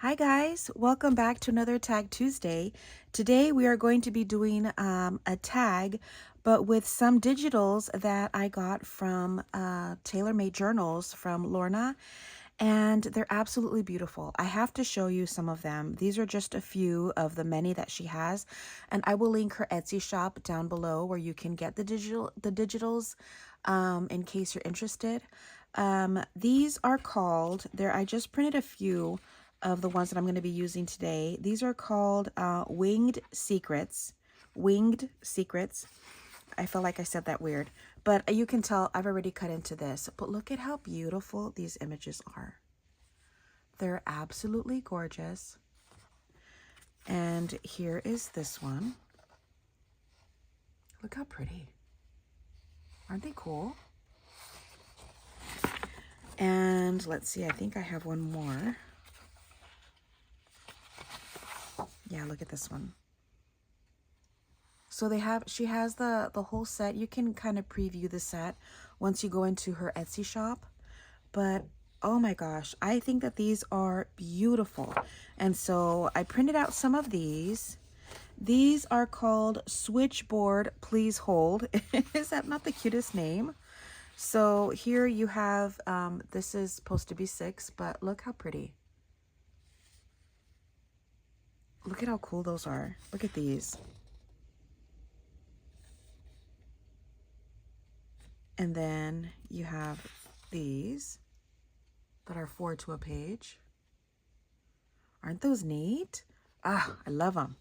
Hi guys, welcome back to another Tag Tuesday. Today we are going to be doing a tag, but with some digitals that I got from TaylorMade Journals from Lorna, and they're absolutely beautiful. I have to show you some of them. These are just a few of the many that she has, and I will link her Etsy shop down below where you can get the digitals in case you're interested. These are called, I just printed a few of the ones that I'm going to be using today. These are called Winged Secrets. Winged Secrets. I feel like I said that weird, but you can tell I've already cut into this. But look at how beautiful these images are. They're absolutely gorgeous. And here is this one. Look how pretty. Aren't they cool? And let's see, I think I have one more. Yeah, look at this one. So she has the whole set. You can kind of preview the set once you go into her Etsy shop. But oh my gosh, I think that these are beautiful. And so I printed out some of these. These are called Switchboard Please Hold. Is that not the cutest name? So here you have, this is supposed to be 6, but look how pretty. Look at how cool those are. Look at these. And then you have these that are 4 to a page. Aren't those neat? Ah, I love them.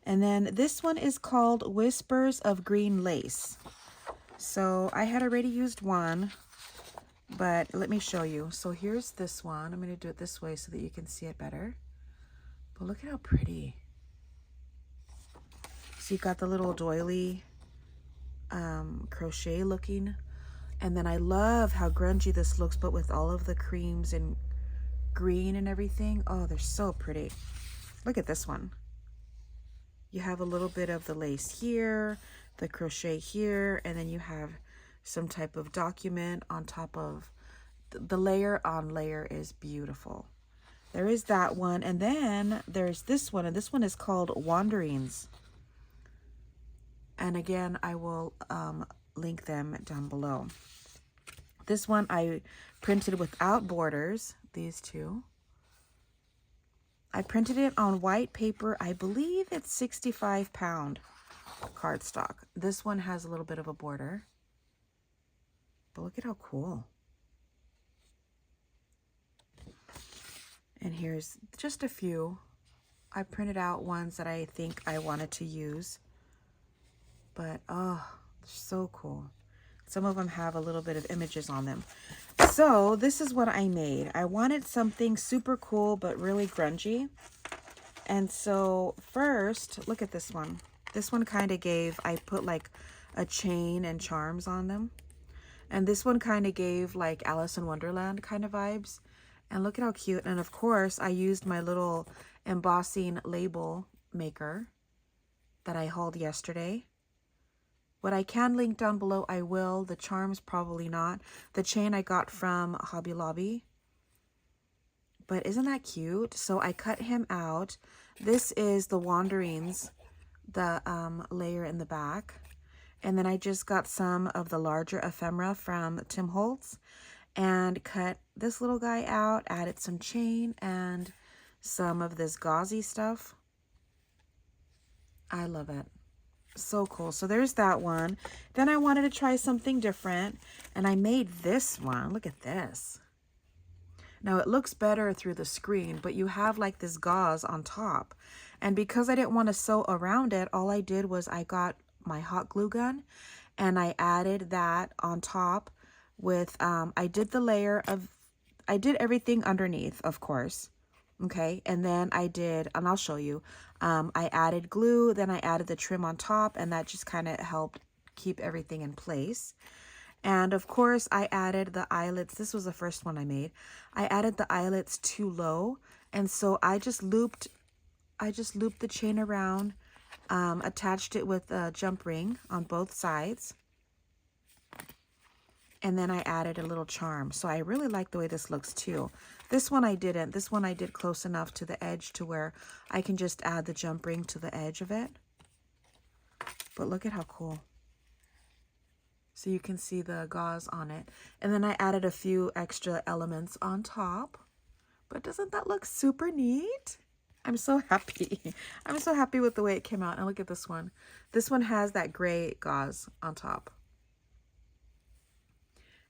And then this one is called Whispers of Green Lace. So I had already used one, but let me show you. So here's this one. I'm going to do it this way so that you can see it better. But look at how pretty. So you got the little doily crochet looking. And then I love how grungy this looks, but with all of the creams and green and everything. Oh, they're so pretty. Look at this one. You have a little bit of the lace here, the crochet here, and then you have some type of document on top of the layer on layer is beautiful. There is that one, and then there's this one, and this one is called Wanderings. And again, I will link them down below. This one I printed without borders, these two. I printed it on white paper. I believe it's 65-pound cardstock. This one has a little bit of a border. But look at how cool. And here's just a few. I printed out ones that I think I wanted to use. But, oh, they're so cool. Some of them have a little bit of images on them. So this is what I made. I wanted something super cool, but really grungy. And so first, look at this one. This one kind of gave, I put like a chain and charms on them. And this one kind of gave like Alice in Wonderland kind of vibes. And look at how cute. And of course, I used my little embossing label maker that I hauled yesterday. What I can link down below, I will. The charms, probably not. The chain I got from Hobby Lobby. But isn't that cute? So I cut him out. This is the Wanderings, the layer in the back. And then I just got some of the larger ephemera from Tim Holtz and cut this little guy out, added some chain and some of this gauzy stuff. I love it. So cool. So there's that one. Then I wanted to try something different, and I made this one. Look at this. Now it looks better through the screen, but you have like this gauze on top. And because I didn't want to sew around it, all I did was I got my hot glue gun and I added that on top with, I did the layer of, I did everything underneath, of course. Okay, and then I did, and I'll show you, I added glue, then I added the trim on top, and that just kind of helped keep everything in place. And of course, I added the eyelets. This was the first one I made. I added the eyelets too low, and so I just looped the chain around, attached it with a jump ring on both sides. And then I added a little charm. So I really like the way this looks too. This one I didn't. This one I did close enough to the edge to where I can just add the jump ring to the edge of it. But look at how cool. So you can see the gauze on it. And then I added a few extra elements on top. But doesn't that look super neat? I'm so happy. I'm so happy with the way it came out. And look at this one. This one has that gray gauze on top.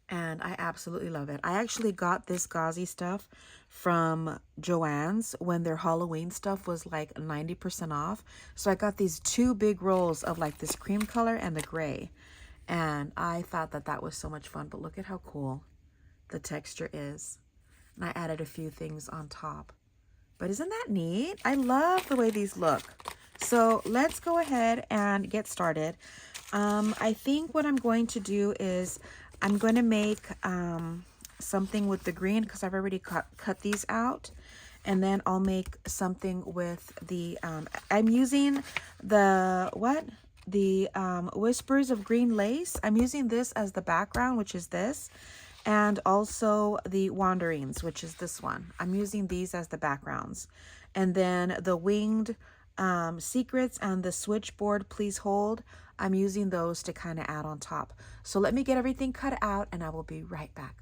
And I absolutely love it. I actually got this gauzy stuff from JADENS when their Halloween stuff was like 90% off. So I got these 2 big rolls of like this cream color and the gray. And I thought that that was so much fun. But look at how cool the texture is. And I added a few things on top. But isn't that neat? I love the way these look. So let's go ahead and get started. I think what I'm going to do is I'm going to make something with the green because I've already cut these out. And then I'll make something with the, I'm using the, Whispers of Green Lace. I'm using this as the background, which is this. And also the Wanderings, which is this one. I'm using these as the backgrounds. And then the Winged Secrets and the Switchboard Please Hold, I'm using those to kind of add on top. So let me get everything cut out and I will be right back.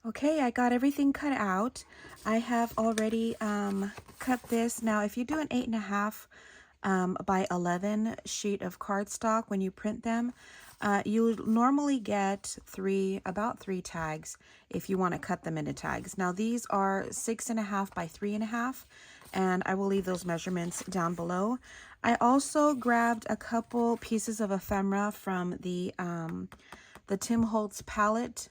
Okay, I got everything cut out. I have already cut this. Now, if you do an 8.5 by 11 sheet of cardstock when you print them, you normally get about three tags if you want to cut them into tags. Now these are 6.5 by 3.5, and I will leave those measurements down below. I also grabbed a couple pieces of ephemera from the Tim Holtz palette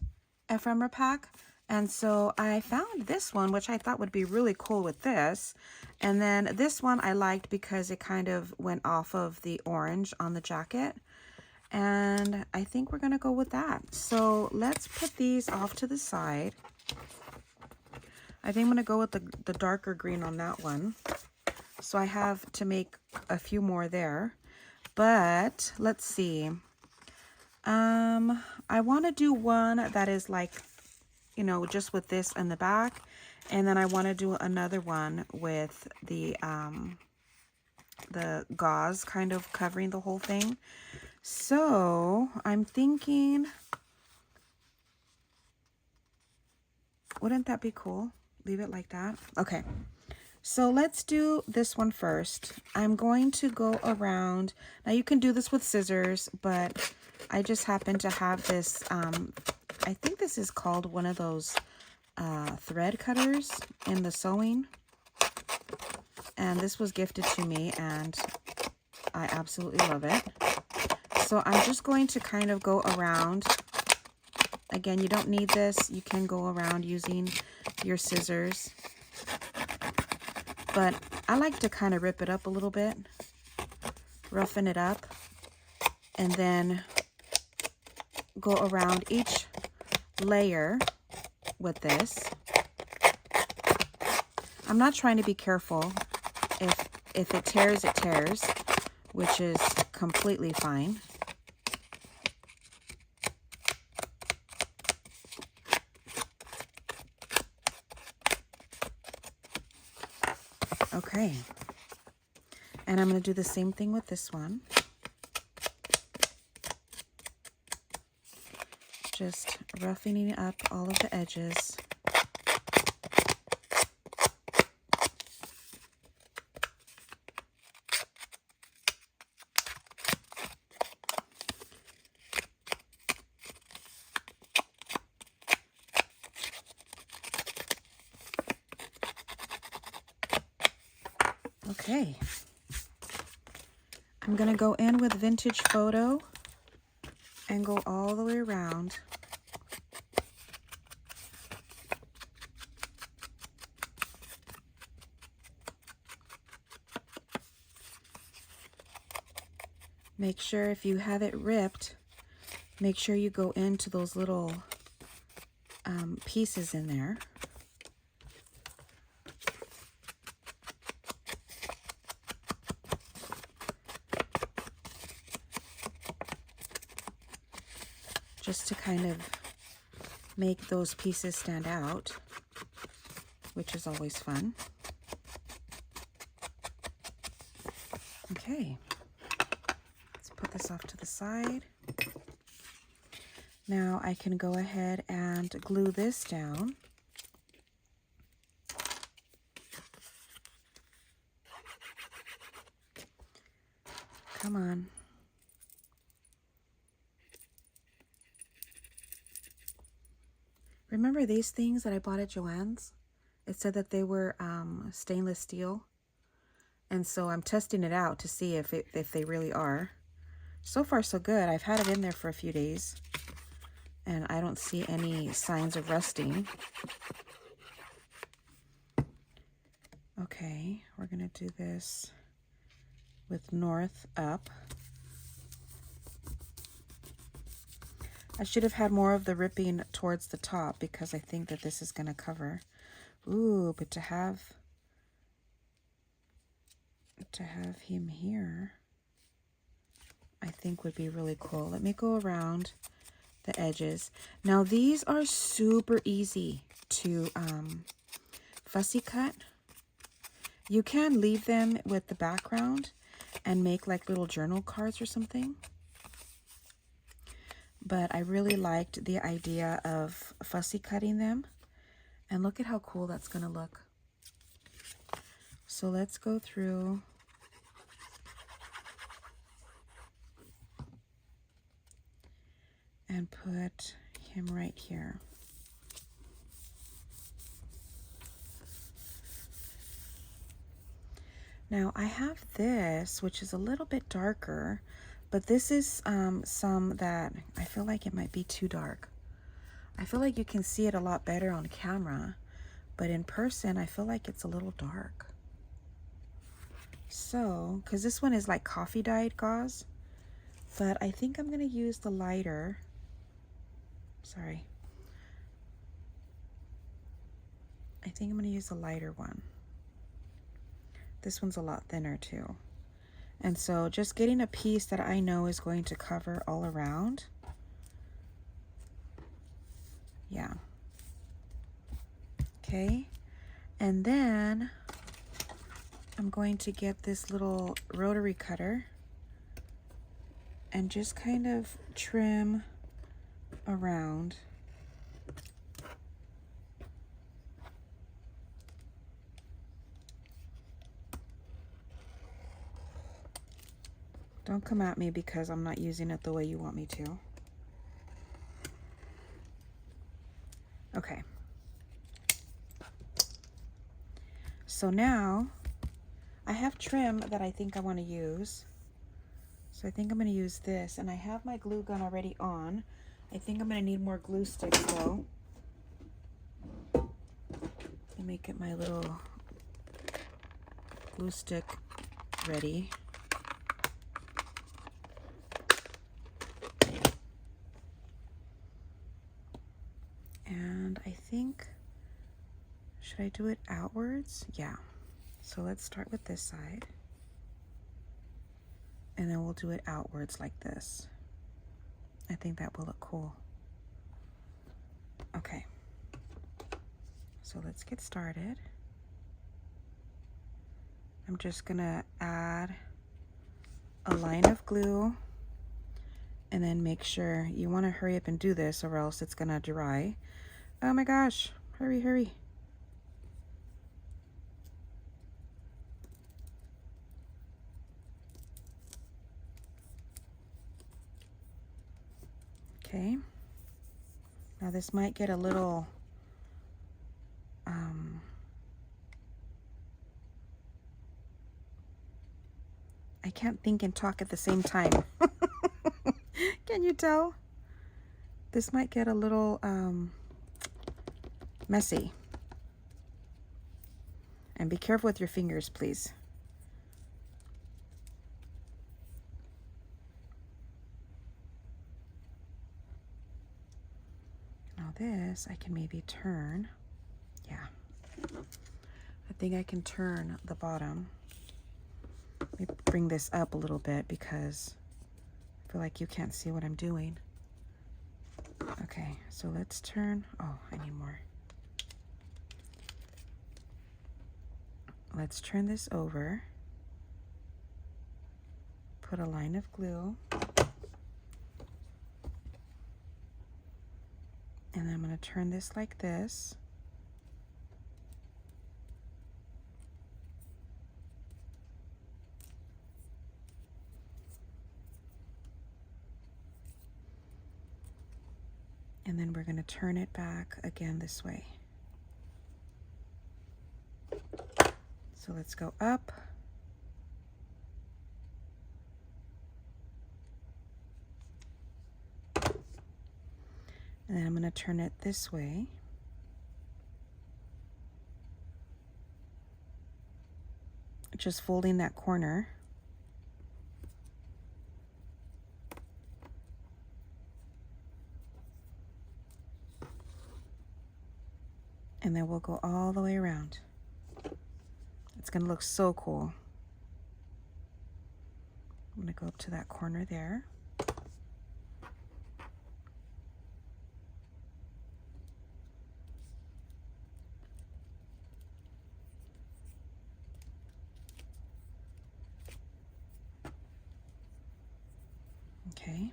ephemera pack. And so I found this one, which I thought would be really cool with this. And then this one I liked because it kind of went off of the orange on the jacket. And I think we're going to go with that. So let's put these off to the side. I think I'm going to go with the darker green on that one. So I have to make a few more there. But let's see. I want to do one that is like, you know, just with this in the back. And then I want to do another one with the gauze kind of covering the whole thing. So I'm thinking, wouldn't that be cool? Leave it like that. Okay. So let's do this one first. I'm going to go around. Now you can do this with scissors, but I just happen to have this, I think this is called one of those thread cutters in the sewing. And this was gifted to me and I absolutely love it. So I'm just going to kind of go around. Again, you don't need this. You can go around using your scissors. But I like to kind of rip it up a little bit, roughen it up, and then go around each layer with this. I'm not trying to be careful. If it tears, it tears, which is completely fine. Okay, and I'm going to do the same thing with this one. Just roughening up all of the edges. Okay, I'm going to go in with Vintage Photo and go all the way around. Make sure if you have it ripped, make sure you go into those little pieces in there. just to kind of make those pieces stand out, which is always fun. Okay, let's put this off to the side. Now I can go ahead and glue this down. Come on. Remember these things that I bought at JADENS? It said that they were stainless steel. And so I'm testing it out to see if they really are. So far, so good. I've had it in there for a few days, and I don't see any signs of rusting. Okay, we're going to do this with north up. I should have had more of the ripping towards the top because I think that this is going to cover. Ooh, but to have him here, I think would be really cool. Let me go around the edges. Now these are super easy to fussy cut. You can leave them with the background and make like little journal cards or something. But I really liked the idea of fussy cutting them. And look at how cool that's going to look. So let's go through and put him right here. Now I have this, which is a little bit darker, but this is some that I feel like it might be too dark. I feel like you can see it a lot better on camera, but in person I feel like it's a little dark. So, because this one is like coffee dyed gauze, but I think I'm going to use the lighter. Sorry. I think I'm going to use the lighter one. This one's a lot thinner too. And so just getting a piece that I know is going to cover all around. Yeah. Okay. And then I'm going to get this little rotary cutter and just kind of trim around. Don't come at me because I'm not using it the way you want me to. Okay. So now I have trim that I think I want to use. So I think I'm going to use this, and I have my glue gun already on. I think I'm going to need more glue sticks though. Let me get my little glue stick ready. And I think, should I do it outwards? Yeah. So let's start with this side. And then we'll do it outwards like this. I think that will look cool. Okay. So let's get started. I'm just gonna add a line of glue and then make sure you want to hurry up and do this or else it's gonna dry. Oh my gosh, hurry, hurry. Okay, now this might get a little I can't think and talk at the same time. Can you tell? This might get a little messy. And be careful with your fingers, please. Now this, I can maybe turn. Yeah. I think I can turn the bottom. Let me bring this up a little bit because I feel like you can't see what I'm doing. Okay, so let's turn, oh, I need more. Let's turn this over. Put a line of glue. And then I'm going to turn this like this. And then we're going to turn it back again this way. So let's go up. And then I'm going to turn it this way. Just folding that corner. And then we'll go all the way around. It's going to look so cool. I'm going to go up to that corner there. Okay.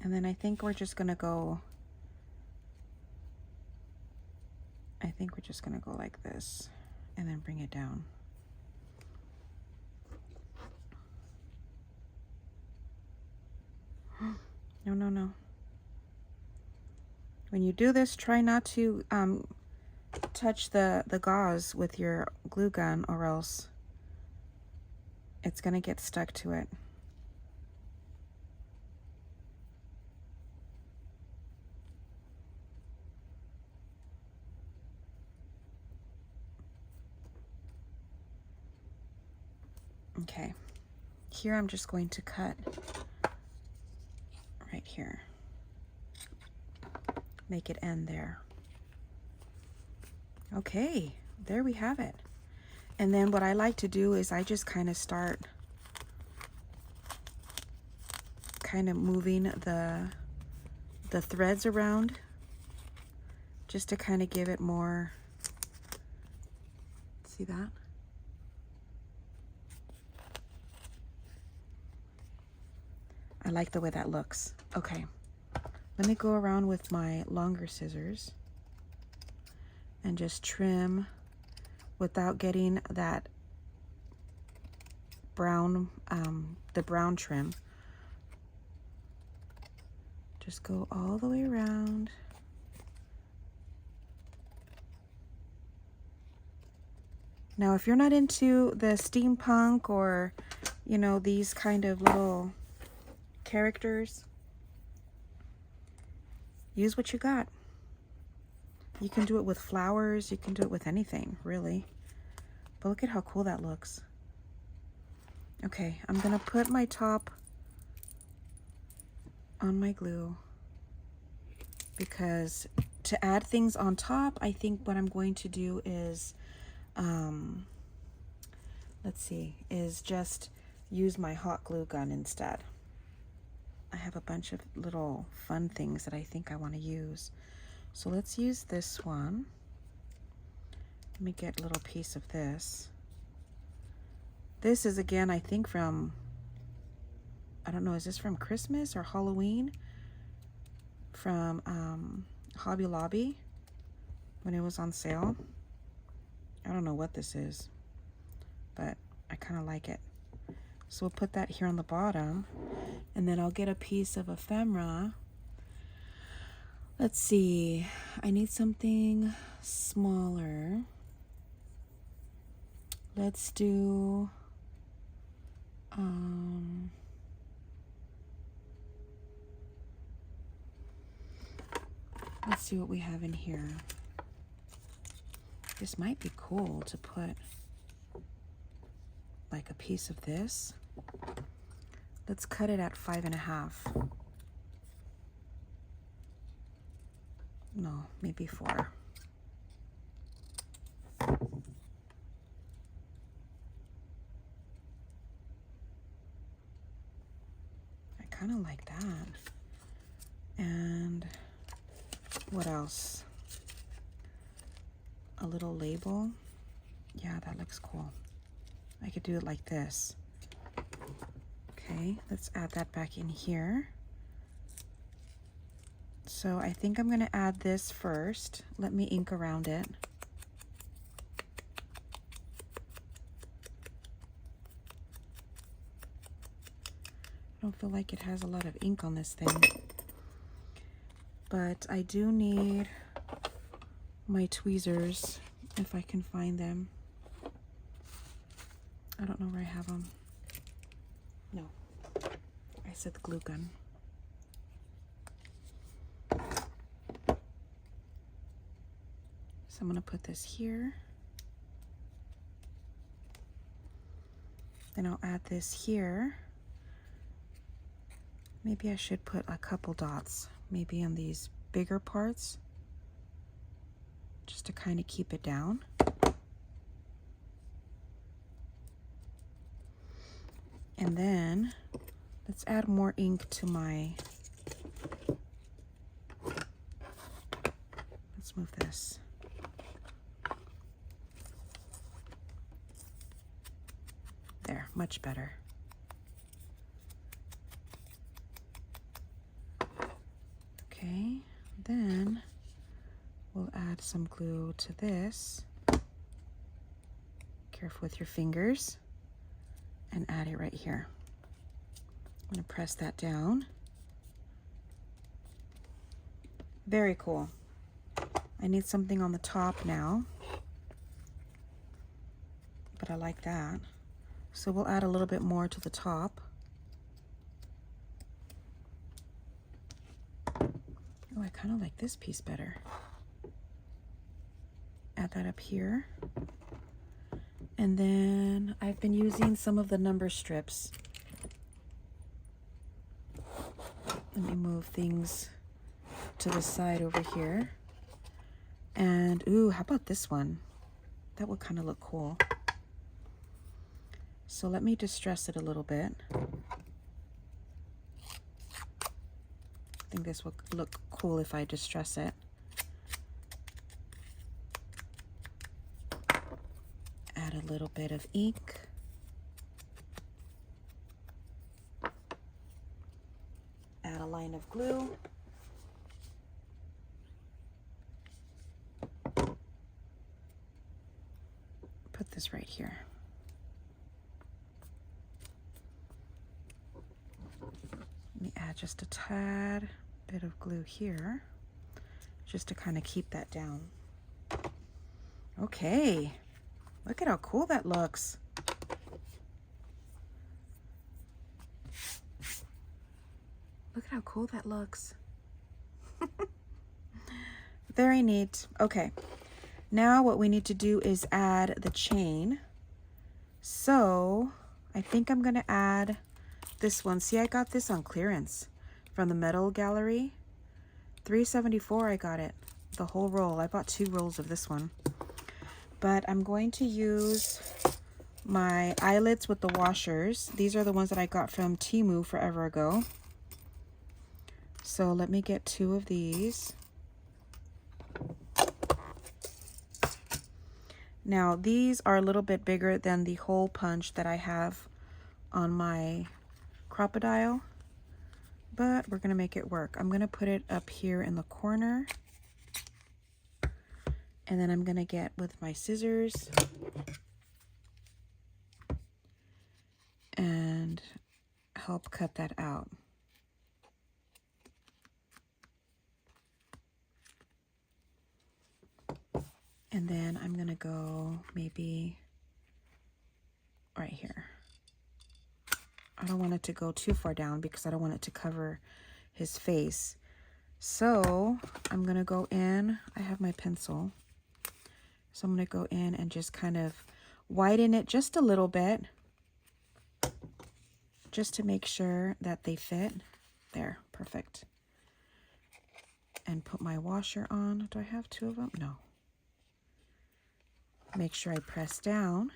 And then I think we're just gonna go, like this and then bring it down. No, no, no. When you do this, try not to touch the gauze with your glue gun, or else it's gonna get stuck to it. Okay, here I'm just going to cut right here. Make it end there. Okay, there we have it. And then what I like to do is I just kind of start moving the threads around, just to kind of give it more, see that? I like the way that looks. Okay, let me go around with my longer scissors and just trim without getting that brown, the brown trim. Just go all the way around. Now, if you're not into the steampunk or, you know, these kind of little characters, use what you got. You can do it with flowers, you can do it with anything, really. But look at how cool that looks. Okay, I'm gonna put my top on my glue, because to add things on top, I think what I'm going to do is, let's see, is just use my hot glue gun instead. I have a bunch of little fun things that I think I want to use. So let's use this one. Let me get a little piece of this. This is, again, I think from, I don't know, is this from Christmas or Halloween? From Hobby Lobby, when it was on sale. I don't know what this is, but I kind of like it. So we'll put that here on the bottom, and then I'll get a piece of ephemera. Let's see, I need something smaller. Let's do, let's see what we have in here. This might be cool to put like a piece of this. Let's cut it at 5.5. No, maybe 4. kind of like that. And what else? A little label. Yeah, that looks cool. I could do it like this. Okay, let's add that back in here. So I think I'm going to add this first. Let me ink around it. I don't feel like it has a lot of ink on this thing. But I do need my tweezers if I can find them. I don't know where I have them. No, I said the glue gun. So I'm going to put this here. Then I'll add this here. Maybe I should put a couple dots, maybe on these bigger parts, just to kind of keep it down. And then let's add more ink to my, let's move this. There, much better. Okay, then we'll add some glue to this. Careful with your fingers. And add it right here. I'm going to press that down. Very cool. I need something on the top now, but I like that. So we'll add a little bit more to the top. Oh, I kind of like this piece better. Add that up here. And then I've been using some of the number strips. Let me move things to the side over here. And ooh, how about this one? That would kind of look cool. So let me distress it a little bit. I think this would look cool if I distress it. Add a little bit of ink. Add a line of glue. Put this right here. Let me add just a tad bit of glue here, just to kind of keep that down. Okay. Look at how cool that looks. Look at how cool that looks. Very neat. Okay. Now what we need to do is add the chain. So I think I'm going to add this one. See, I got this on clearance from the metal gallery. $3.74 I got it. The whole roll. I bought 2 rolls of this one. But I'm going to use my eyelets with the washers. These are the ones that I got from Temu forever ago. So let me get 2 of these. Now these are a little bit bigger than the hole punch that I have on my crocodile, but we're gonna make it work. I'm gonna put it up here in the corner. And then I'm going to get with my scissors and help cut that out. And then I'm going to go maybe right here. I don't want it to go too far down because I don't want it to cover his face. So I'm going to go in. I have my pencil. So I'm going to go in and just kind of widen it just a little bit, just to make sure that they fit. There, perfect. And put my washer on. Do I have 2 of them? No. Make sure I press down.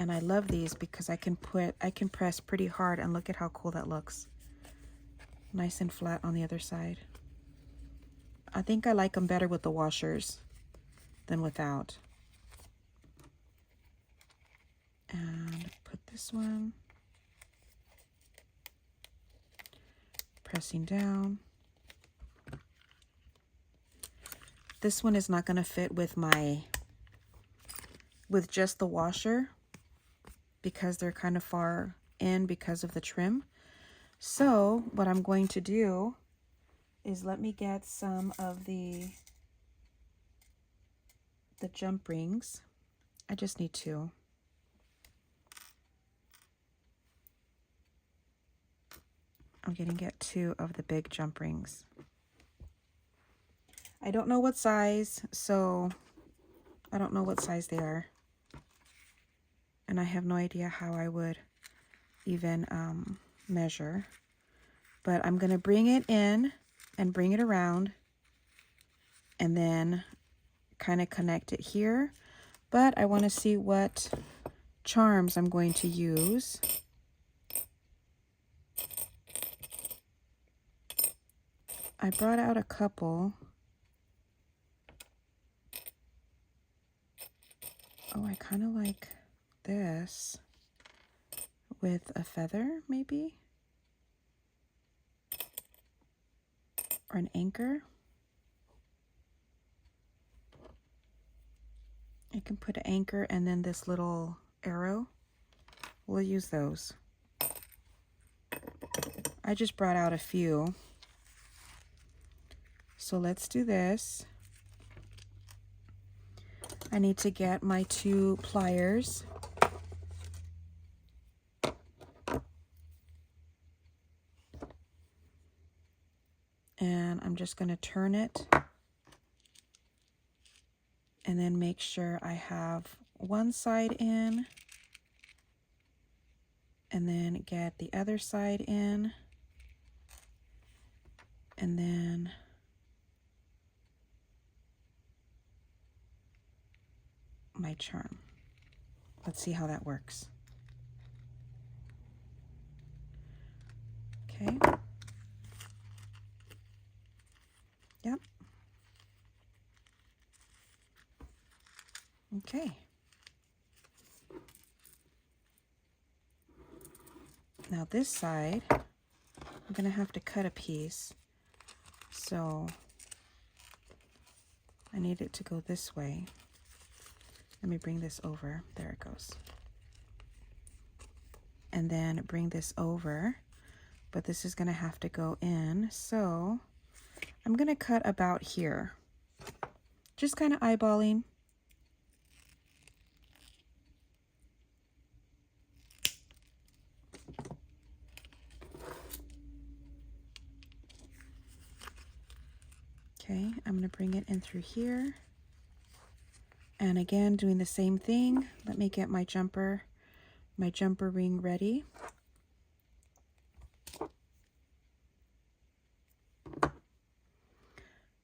And I love these because I can press pretty hard, and look at how cool that looks. Nice and flat on the other side. I think I like them better with the washers than without. And put this one. Pressing down. This one is not going to fit with just the washer because they're kind of far in because of the trim. So what I'm going to do is let me get some of the jump rings. I just need 2. I'm going to get 2 of the big jump rings. I don't know what size, so I don't know what size they are. And I have no idea how I would even measure. But I'm going to bring it in and bring it around and then kind of connect it here. But I want to see what charms I'm going to use. I brought out a couple. Oh, I kind of like this with a feather, maybe? Or an anchor. I can put an anchor and then this little arrow. We'll use those. I just brought out a few. So let's do this. I need to get my 2 pliers. And I'm just going to turn it. And then make sure I have one side in. And then get the other side in. And then my charm. Let's see how that works. Okay. Yep. Okay. Now this side, I'm going to have to cut a piece. So I need it to go this way. Let me bring this over. There it goes. And then bring this over. But this is going to have to go in. So I'm going to cut about here. Just kind of eyeballing. Okay, I'm going to bring it in through here. And again, doing the same thing. Let me get my jumper ring ready.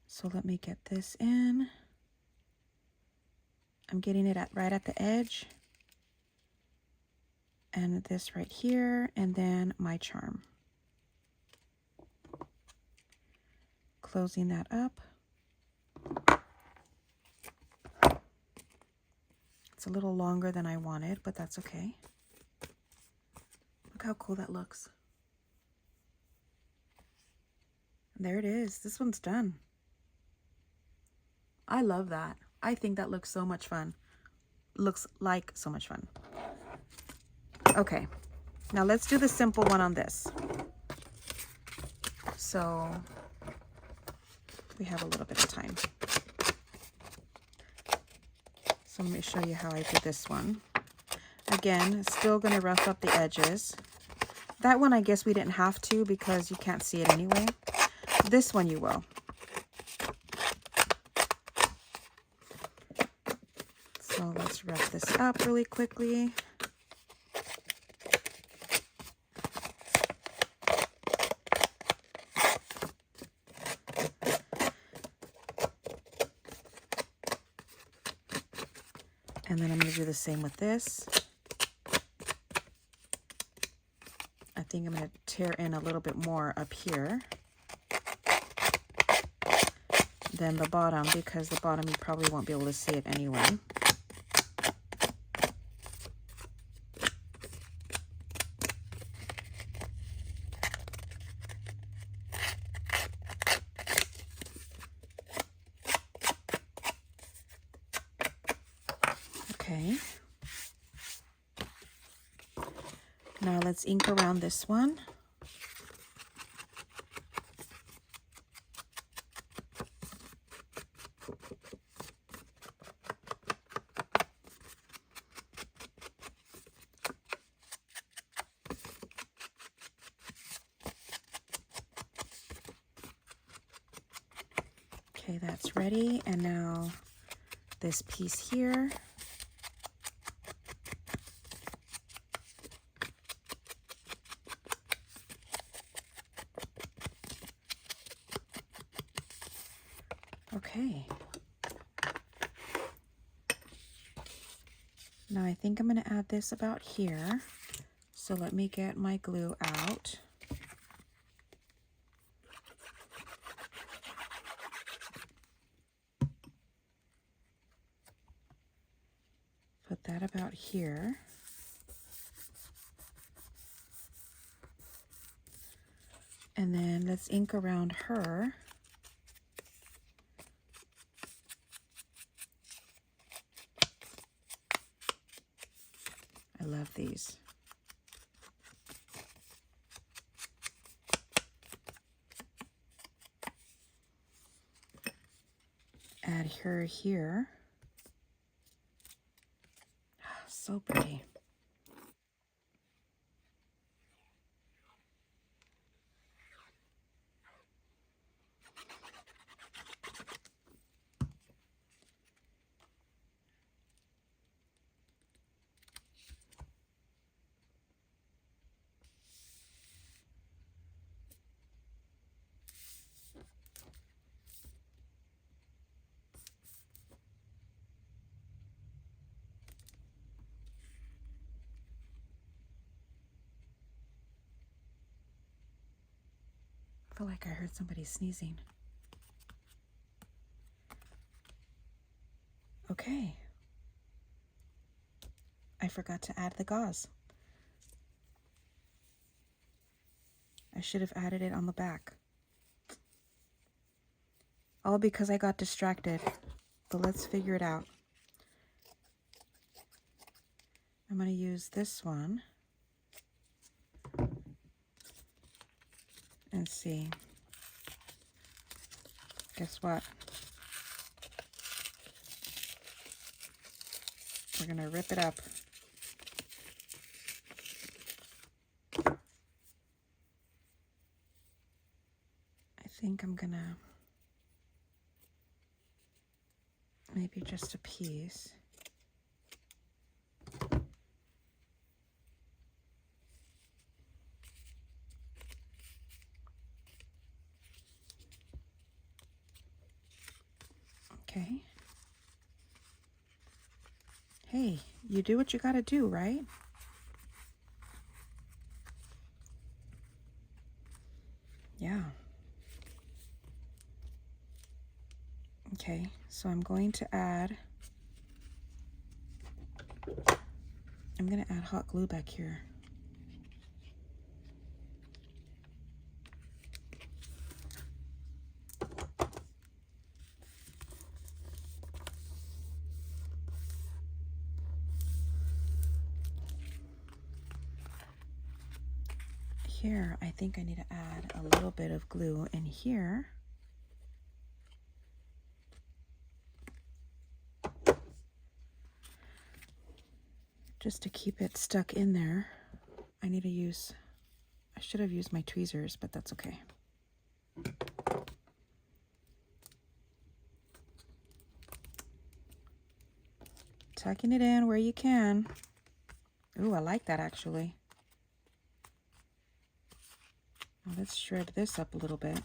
So let me get this in. I'm getting it right at the edge. And this right here, and then my charm. Closing that up. It's a little longer than I wanted, but that's okay. Look how cool that looks. There it is. This one's done. I love that. I think that looks so much fun. Looks like so much fun. Okay, now let's do the simple one on this. So we have a little bit of time. So let me show you how I did this one. Again, still going to rough up the edges. That one I guess we didn't have to because you can't see it anyway. This one you will. So let's rough this up really quickly. And then I'm going to do the same with this. think I'm going to tear in a little bit more up here than the bottom, because the bottom you probably won't be able to see it anyway. Okay. Now let's ink around this one. Okay, that's ready. And now this piece here. Okay. Now I think I'm going to add this about here. So let me get my glue out. Put that about here. And then let's ink around her. I love these. Add her here. So pretty. I feel like I heard somebody sneezing. Okay. I forgot to add the gauze. I should have added it on the back. All because I got distracted. But let's figure it out. I'm going to use this one. And see. Guess what? We're going to rip it up. I think I'm going to maybe just a piece. Okay. Hey, you do what you gotta do, right? Yeah. Okay, so I'm going to add hot glue back here. Here, I think I need to add a little bit of glue in here. Just to keep it stuck in there. I should have used my tweezers, but that's okay. Tucking it in where you can. Ooh, I like that actually. Now let's shred this up a little bit.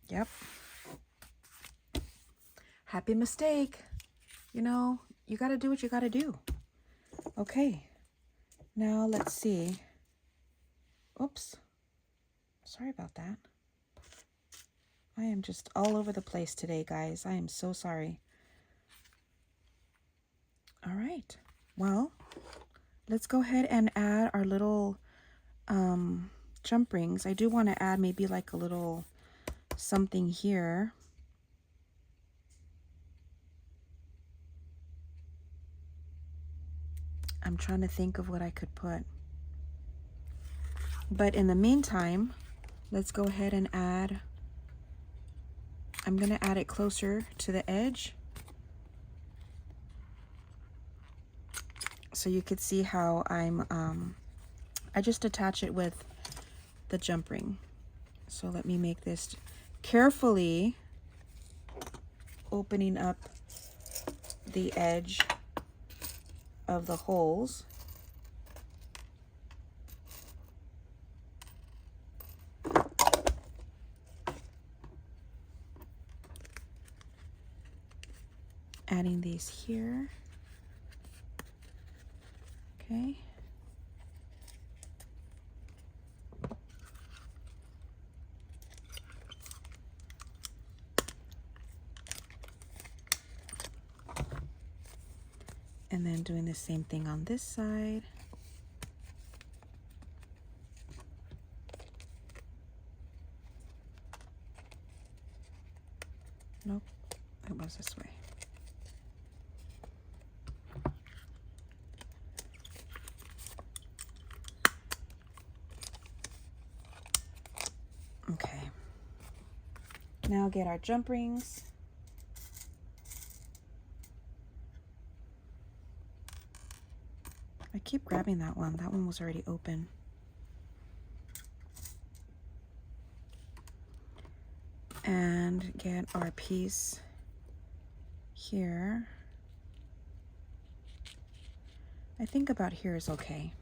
Yep. Happy mistake. You know, you got to do what you got to do. Okay. Now let's see. Oops. Sorry about that. I am just all over the place today, guys. I am so sorry. All right. Well, let's go ahead and add our little jump rings. I do want to add maybe like a little something here. I'm trying to think of what I could put. But in the meantime, let's go ahead and add, I'm going to add it closer to the edge. So you could see how I just attach it with the jump ring. So let me make this carefully, opening up the edge of the holes. Adding these here. Okay. And then doing the same thing on this side. Nope, it was this way. Okay. Now get our jump rings. I keep grabbing that one. That one was already open. And get our piece here. I think about here is okay.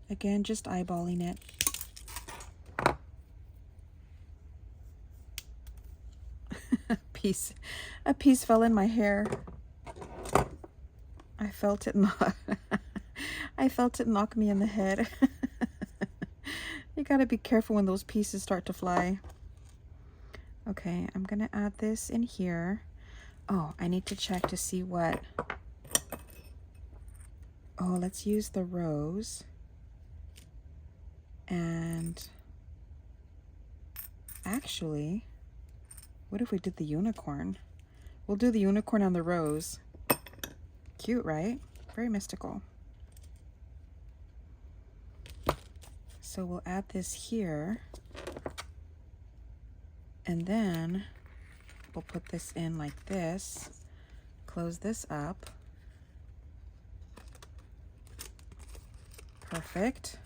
Again, just eyeballing it. A piece fell in my hair. I felt it knock. I felt it knock me in the head. You gotta be careful when those pieces start to fly. Okay, I'm gonna add this in here. Oh, I need to check to see what. Oh, let's use the rose. And actually, what if we did the unicorn? We'll do the unicorn on the rose. Cute, right? Very mystical. So we'll add this here. And then we'll put this in like this. Close this up. Perfect.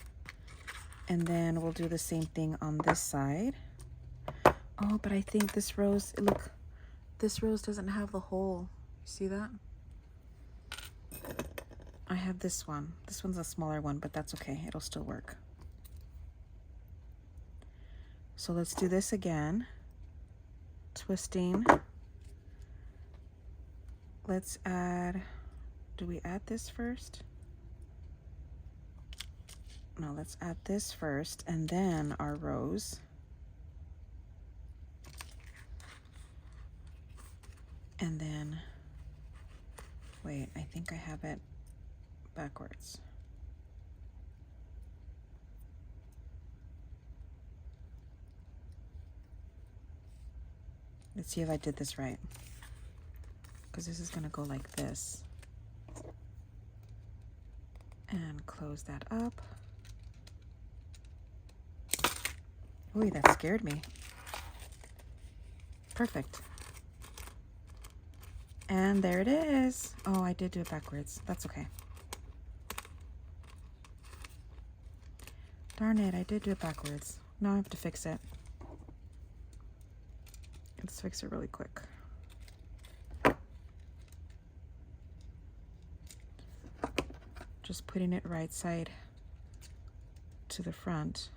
And then we'll do the same thing on this side. Oh, but I think this rose, look, this rose doesn't have the hole. See that? I have this one. This one's a smaller one, but that's okay. It'll still work. So let's do this again. Twisting. Let's add, do we add this first? No, let's add this first and then our rose. And then, wait, I think I have it backwards. Let's see if I did this right. Because this is gonna go like this. And close that up. Ooh, that scared me. Perfect. And there it is. Oh, I did do it backwards. That's okay. Darn it, I did do it backwards. Now I have to fix it. Let's fix it really quick. Just putting it right side to the front.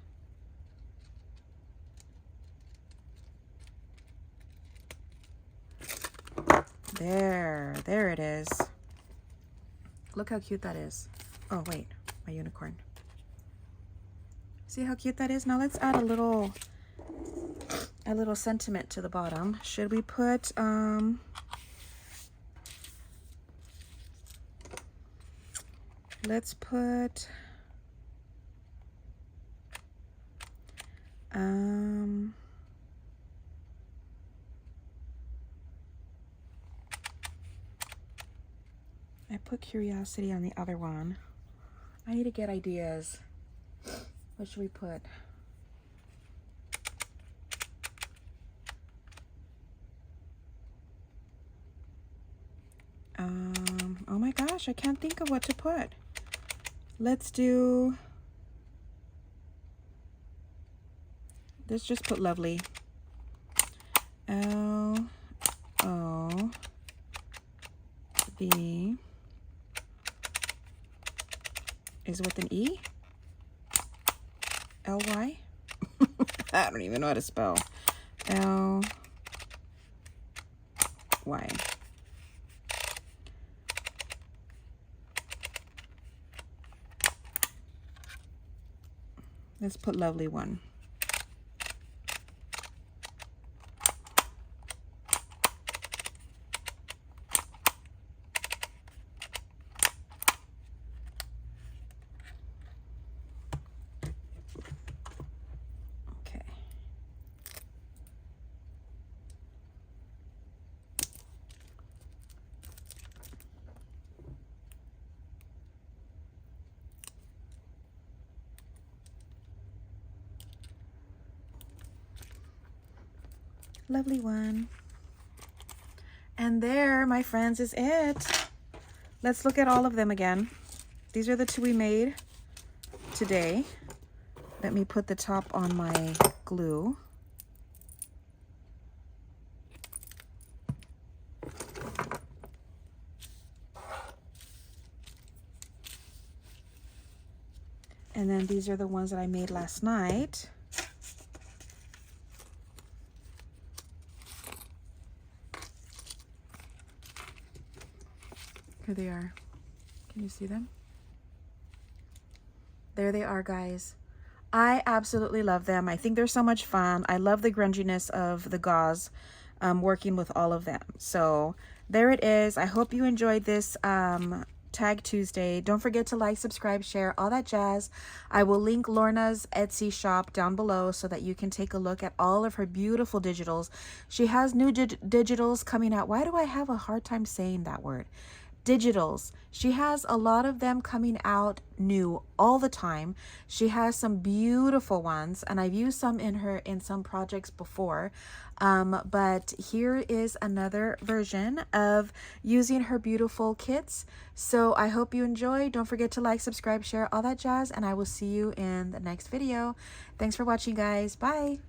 There it is. Look how cute that is. Oh, wait, my unicorn. See how cute that is? Now let's add a little sentiment to the bottom. Should we put, let's put, I put curiosity on the other one. I need to get ideas. What should we put? Oh my gosh, I can't think of what to put. Let's just put lovely. L-O-V is with an E? L-Y? I don't even know how to spell. L-Y. Let's put lovely one. Okay. Lovely one. And there, my friends, is it. Let's look at all of them again. These are the two we made today. Let me put the top on my glue. And then these are the ones that I made last night. Here they are. Can you see them? There they are, guys. I absolutely love them. I think they're so much fun. I love the grunginess of the gauze working with all of them. So there it is. I hope you enjoyed this Tag Tuesday. Don't forget to like, subscribe, share, all that jazz. I will link Lorna's Etsy shop down below so that you can take a look at all of her beautiful digitals. She has new digitals coming out. Why do I have a hard time saying that word? Digitals. She has a lot of them coming out new all the time. She has some beautiful ones, and I've used some in some projects before. But here is another version of using her beautiful kits. So I hope you enjoy. Don't forget to like, subscribe, share, all that jazz, and I will see you in the next video. Thanks for watching, guys. Bye.